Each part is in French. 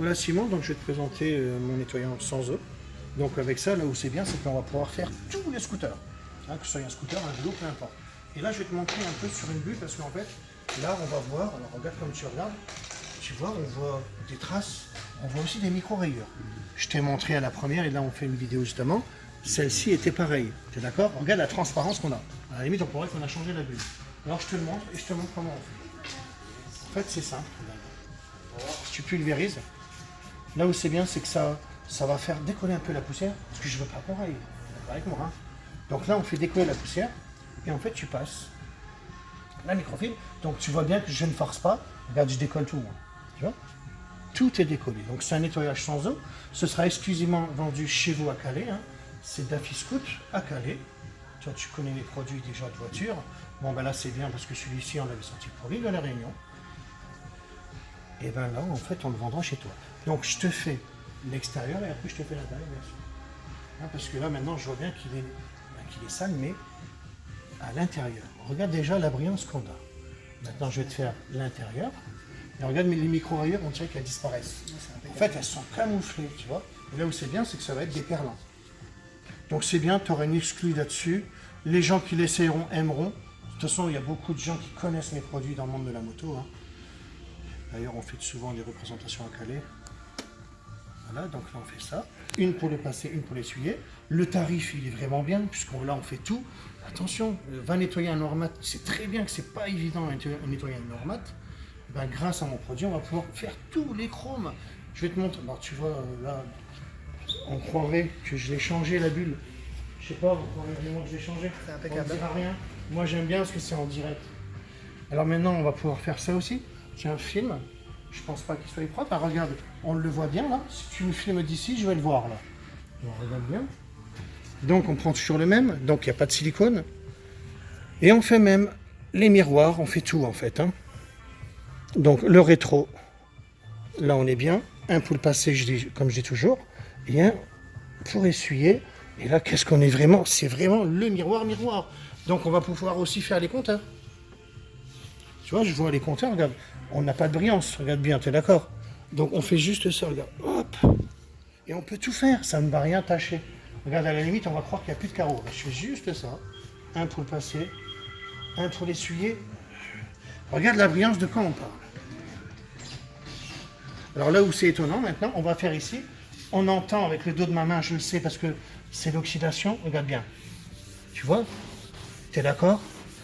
Voilà Simon, donc je vais te présenter mon nettoyant sans eau. Donc avec ça, là où c'est bien, c'est qu'on va pouvoir faire tous les scooters. Hein, que ce soit un scooter, un vélo, peu importe. Et là, je vais te montrer un peu sur une bulle parce qu'en fait, là, on va voir, alors regarde comme tu regardes, tu vois, on voit des traces, on voit aussi des micro-rayures. Je t'ai montré à la première et là, on fait une vidéo justement. Celle-ci était pareille, tu es d'accord? Regarde la transparence qu'on a. À la limite, on pourrait qu'on a changé la bulle. Alors je te le montre et je te montre comment on fait. En fait, c'est simple. Tu pulvérises. Là où c'est bien, c'est que ça va faire décoller un peu la poussière, parce que je veux pas qu'on raille. Pas avec moi. Hein. Donc là, on fait décoller la poussière, et en fait, tu passes la microfibre. Donc tu vois bien que je ne force pas. Regarde, je décolle tout. Moi. Tu vois? Tout est décollé. Donc c'est un nettoyage sans eau. Ce sera exclusivement vendu chez vous à Calais. Hein. C'est Dafiscoot à Calais. Toi, tu connais les produits déjà de voiture. Bon, ben là, c'est bien parce que celui-ci, on l'avait sorti pour l'île de la Réunion. Et ben là, en fait, on le vendra chez toi. Donc, je te fais l'extérieur et après, je te fais l'intérieur, bien sûr. Hein, parce que là, maintenant, je vois bien qu'il est sale, mais à l'intérieur. Regarde déjà la brillance qu'on a. Maintenant, je vais te faire l'intérieur. Et regarde les micro-rayures, on dirait qu'elles disparaissent. En fait, elles sont camouflées, tu vois. Et là où c'est bien, c'est que ça va être déperlant. Donc, c'est bien, tu auras une exclue là-dessus. Les gens qui l'essayeront aimeront. De toute façon, il y a beaucoup de gens qui connaissent mes produits dans le monde de la moto. Hein. D'ailleurs, on fait souvent des représentations à Calais. Voilà, donc là, on fait ça. Une pour le passer, une pour l'essuyer. Le tarif, il est vraiment bien, puisqu'on là, on fait tout. Attention, va nettoyer un Normat. C'est très bien que c'est pas évident de nettoyer un Normat. Ben, grâce à mon produit, on va pouvoir faire tous les chromes. Je vais te montrer. Alors, tu vois, là, on croirait que je l'ai changé, la bulle. Je sais pas, vous croirez vraiment que je l'ai changé. C'est impeccable. On ne dira rien. Moi, j'aime bien parce que c'est en direct. Alors maintenant, on va pouvoir faire ça aussi. J'ai un film. Je pense pas qu'il soit propre. Ah, regarde, on le voit bien là. Si tu me filmes d'ici, je vais le voir là. On regarde bien. Donc on prend toujours le même. Donc il n'y a pas de silicone. Et on fait même les miroirs. On fait tout en fait. Hein. Donc le rétro. Là on est bien. Un pour le passer, comme je dis toujours. Et un pour essuyer. Et là, qu'est-ce qu'on est vraiment? C'est vraiment le miroir. Donc on va pouvoir aussi faire les compteurs. Tu vois, je vois les compteurs, regarde. On n'a pas de brillance, regarde bien, tu es d'accord? Donc on fait juste ça, regarde. Hop. Et on peut tout faire, ça ne va rien tâcher. Regarde, à la limite, on va croire qu'il n'y a plus de carreaux. Je fais juste ça. Un pour le passer, un pour l'essuyer. Regarde la brillance de quand on parle. Alors là où c'est étonnant maintenant, on va faire ici. On entend avec le dos de ma main, je le sais parce que c'est l'oxydation. Regarde bien. Tu vois? Tu es d'accord?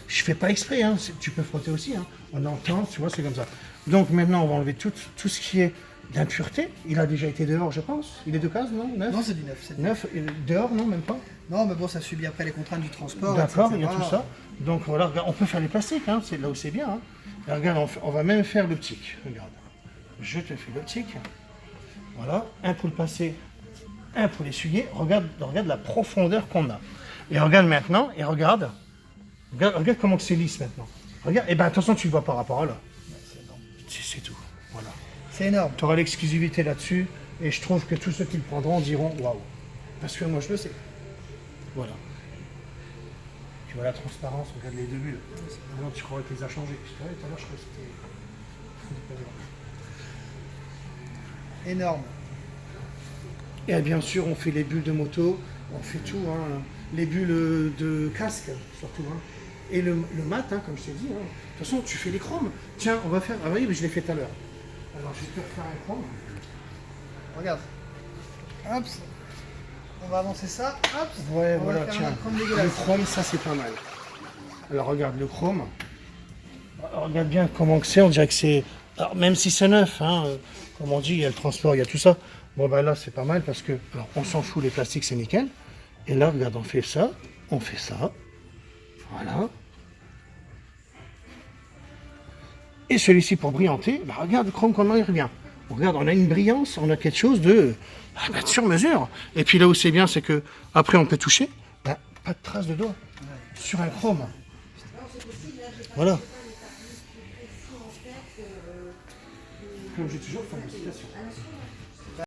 Je fais pas exprès, hein. Tu peux frotter aussi. Hein. On entend, tu vois, c'est comme ça. Donc maintenant, on va enlever tout ce qui est d'impureté. Il a déjà été dehors, je pense. Il est de case, non? Neuf? Non, c'est du neuf. Neuf, dehors, non, même pas. Non, mais bon, ça subit après les contraintes du transport. D'accord, il y etc. a tout ça. Donc voilà, regarde, on peut faire les plastiques, hein. C'est là où c'est bien. Hein. Et regarde, on va même faire l'optique. Regarde, je te fais l'optique. Voilà, un pour le passer, un pour l'essuyer. Regarde la profondeur qu'on a. Et regarde maintenant, et regarde comment c'est lisse maintenant. Regarde, et bien attention, tu le vois par rapport à là. C'est tout. Voilà. C'est énorme. Tu auras l'exclusivité là-dessus, et je trouve que tous ceux qui le prendront diront waouh. Parce que moi je le sais. Voilà. Tu vois la transparence, regarde les deux bulles. Maintenant tu crois que les a changés. Tout à l'heure je crois que c'était. Énorme. Et bien sûr, on fait les bulles de moto, on fait tout, hein. Les bulles de casque surtout. Hein. Et le mat, hein, comme je t'ai dit. Hein. De toute façon, tu fais les chromes. Tiens, on va faire. Ah oui, mais je l'ai fait tout à l'heure. Alors, je vais te refaire un chrome. Regarde. Hop. On va avancer ça. Hop. Ouais, on voilà, va faire tiens. un chrome Le dégueulasse. chrome, ça, c'est pas mal. Alors, regarde le chrome. Alors, regarde bien comment que c'est. On dirait que c'est. Alors, même si c'est neuf, hein, comme on dit, il y a le transport, il y a tout ça. Bon, ben là, c'est pas mal parce que. Alors, on s'en fout, les plastiques, c'est nickel. Et là, regarde, on fait ça. On fait ça. Voilà. Et celui-ci pour brillanter, bah regarde le chrome comment il revient. Regarde, on a une brillance, on a quelque chose de sur mesure. Et puis là où c'est bien, c'est que après on peut toucher, bah, pas de traces de doigts sur un chrome. Voilà. Comme j'ai toujours fait une citation.